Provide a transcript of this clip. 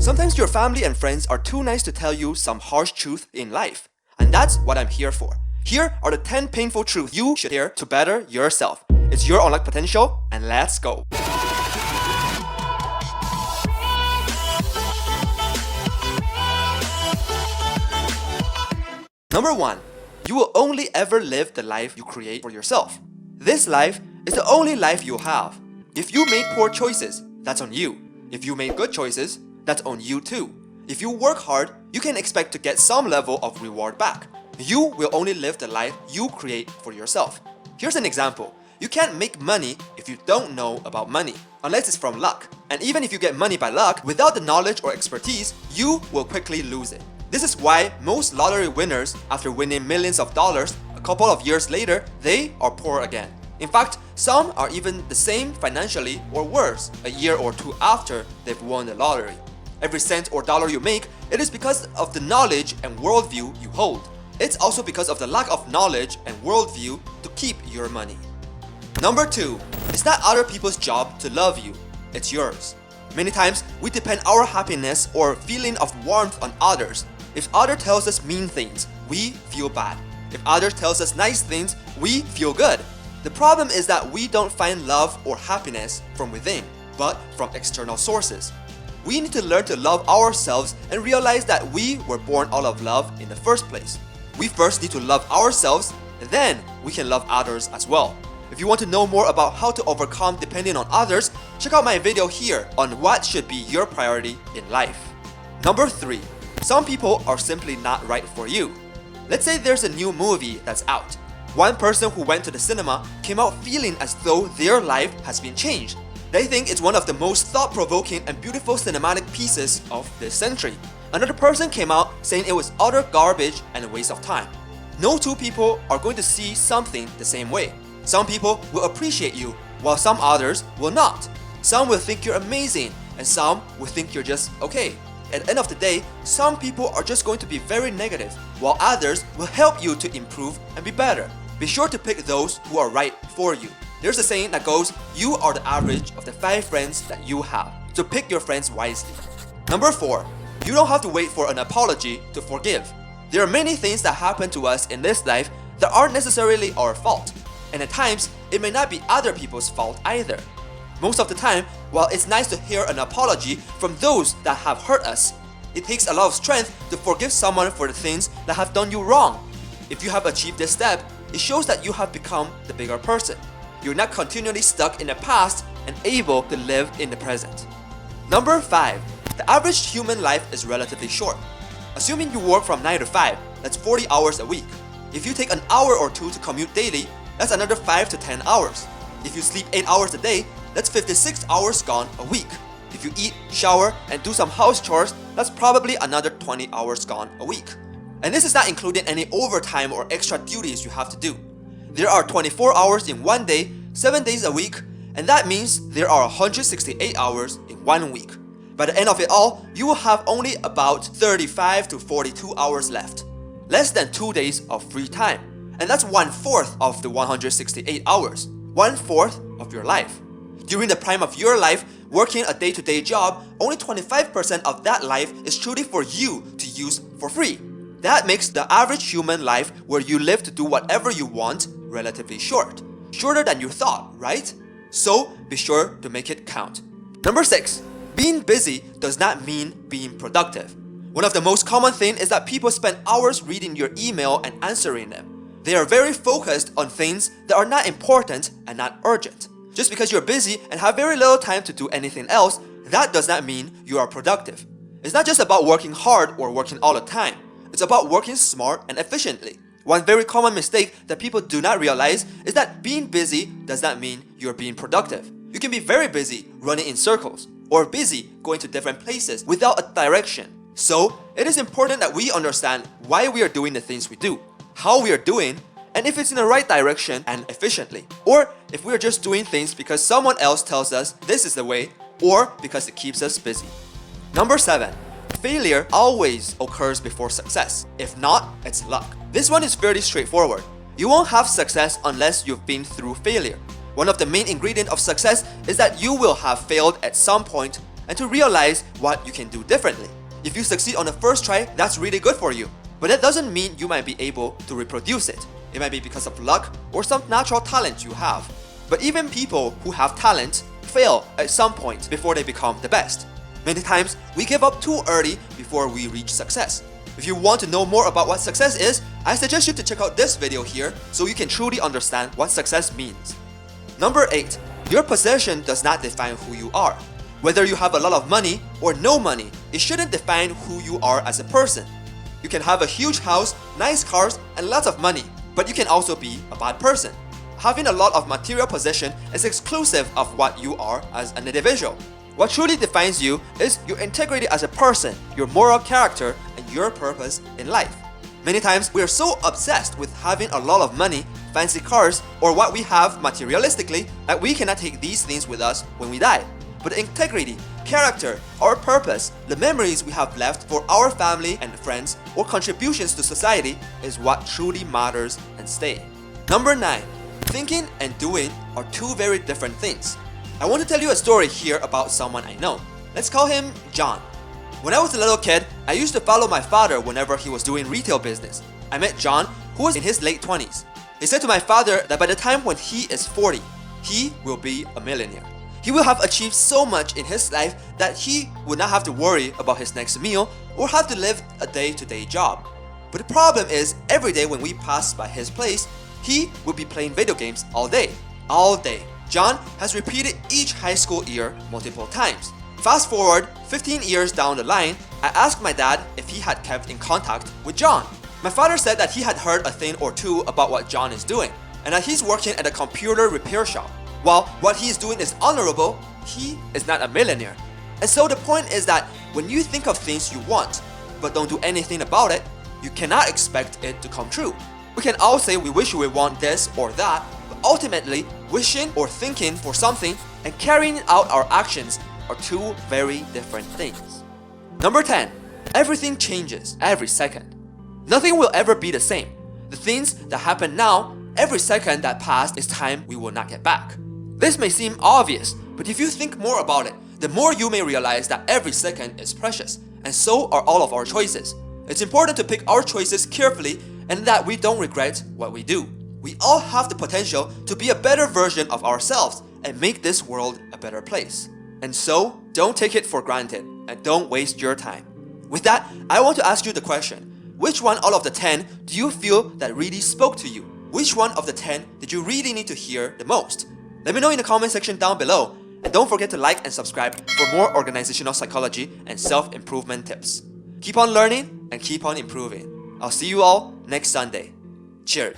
Sometimes your family and friends are too nice to tell you some harsh truth in life. And that's what I'm here for. Here are the 10 painful truths you should hear to better yourself. It's your unlocked potential, and let's go. Number 1. You will only ever live the life you create for yourself. This life is the only life you'll have. If you made poor choices, that's on you. If you made good choices, that's on you too. If you work hard, you can expect to get some level of reward back. You will only live the life you create for yourself. Here's an example. You can't make money if you don't know about money, unless it's from luck. And even if you get money by luck, without the knowledge or expertise, you will quickly lose it. This is why most lottery winners, after winning millions of dollars, a couple of years later, they are poor again. In fact, some are even the same financially or worse a year or two after they've won the lottery. Every cent or dollar you make, it is because of the knowledge and worldview you hold. It's also because of the lack of knowledge and worldview to keep your money. Number 2. It's not other people's job to love you. It's yours. Many times, we depend our happiness or feeling of warmth on others. If others tells us mean things, we feel bad. If others tells us nice things, we feel good. The problem is that we don't find love or happiness from within, but from external sources. We need to learn to love ourselves and realize that we were born out of love in the first place. We first need to love ourselves, and then we can love others as well. If you want to know more about how to overcome depending on others, check out my video here on what should be your priority in life. Number 3. Some people are simply not right for you. Let's say there's a new movie that's out. One person who went to the cinema came out feeling as though their life has been changed. They think it's one of the most thought-provoking and beautiful cinematic pieces of this century. Another person came out saying it was utter garbage and a waste of time. No two people are going to see something the same way. Some people will appreciate you, while some others will not. Some will think you're amazing, and some will think you're just okay. At the end of the day, some people are just going to be very negative, while others will help you to improve and be better. Be sure to pick those who are right for you. There's a saying that goes, you are the average of the 5 friends that you have. So pick your friends wisely. Number 4. You don't have to wait for an apology to forgive. There are many things that happen to us in this life that aren't necessarily our fault. And at times, it may not be other people's fault either. Most of the time, while it's nice to hear an apology from those that have hurt us, it takes a lot of strength to forgive someone for the things that have done you wrong. If you have achieved this step, it shows that you have become the bigger person. You're not continually stuck in the past and able to live in the present. Number 5. The average human life is relatively short. Assuming you work from 9 to 5, that's 40 hours a week. If you take an hour or two to commute daily, that's another 5 to 10 hours. If you sleep 8 hours a day, that's 56 hours gone a week. If you eat, shower, and do some house chores, that's probably another 20 hours gone a week. And this is not including any overtime or extra duties you have to do. There are 24 hours in one day, 7 days a week, and that means there are 168 hours in 1 week. By the end of it all, you will have only about 35 to 42 hours left. Less than 2 days of free time. And that's 1/4 of the 168 hours. 1/4 of your life. During the prime of your life, working a day-to-day job, only 25% of that life is truly for you to use for free. That makes the average human life where you live to do whatever you want relatively short. Shorter than you thought, right? So be sure to make it count. Number 6. Being busy does not mean being productive. One of the most common things is that people spend hours reading your email and answering them. They are very focused on things that are not important and not urgent. Just because you're busy and have very little time to do anything else, that does not mean you are productive. It's not just about working hard or working all the time. It's about working smart and efficiently. One very common mistake that people do not realize is that being busy does not mean you're being productive. You can be very busy running in circles, or busy going to different places without a direction. So, it is important that we understand why we are doing the things we do, how we are doing, and if it's in the right direction and efficiently. Or if we are just doing things because someone else tells us this is the way, or because it keeps us busy. Number 7. Failure always occurs before success. If not, it's luck. This one is fairly straightforward. You won't have success unless you've been through failure. One of the main ingredients of success is that you will have failed at some point, and to realize what you can do differently. If you succeed on the first try, that's really good for you. But that doesn't mean you might be able to reproduce it. It might be because of luck or some natural talent you have. But even people who have talent fail at some point before they become the best. Many times, we give up too early before we reach success. If you want to know more about what success is, I suggest you to check out this video here so you can truly understand what success means. Number 8. Your possession does not define who you are. Whether you have a lot of money or no money, it shouldn't define who you are as a person. You can have a huge house, nice cars, and lots of money, but you can also be a bad person. Having a lot of material possession is exclusive of what you are as an individual. What truly defines you is your integrity as a person, your moral character, and your purpose in life. Many times, we are so obsessed with having a lot of money, fancy cars, or what we have materialistically that we cannot take these things with us when we die. But integrity, character, our purpose, the memories we have left for our family and friends, or contributions to society is what truly matters and stay. Number 9. Thinking and doing are two very different things. I want to tell you a story here about someone I know. Let's call him John. When I was a little kid, I used to follow my father whenever he was doing retail business. I met John, who was in his late 20s. He said to my father that by the time when he is 40, he will be a millionaire. He will have achieved so much in his life that he would not have to worry about his next meal or have to live a day-to-day job. But the problem is, every day when we pass by his place, he would be playing video games all day. All day. John has repeated each high school year multiple times. Fast forward 15 years down the line, I asked my dad if he had kept in contact with John. My father said that he had heard a thing or two about what John is doing, and that he's working at a computer repair shop. While what he is doing is honorable, he is not a millionaire. And so the point is that when you think of things you want, but don't do anything about it, you cannot expect it to come true. We can all say we wish we would want this or that, but ultimately, wishing or thinking for something and carrying out our actions are two very different things. Number 10. Everything changes every second. Nothing will ever be the same. The things that happen now, every second that passed is time we will not get back. This may seem obvious, but if you think more about it, the more you may realize that every second is precious, and so are all of our choices. It's important to pick our choices carefully and that we don't regret what we do. We all have the potential to be a better version of ourselves and make this world a better place. And so, don't take it for granted and don't waste your time. With that, I want to ask you the question, which one out of the 10 do you feel that really spoke to you? Which one of the 10 did you really need to hear the most? Let me know in the comment section down below, and don't forget to like and subscribe for more organizational psychology and self-improvement tips. Keep on learning and keep on improving. I'll see you all next Sunday. Cheers!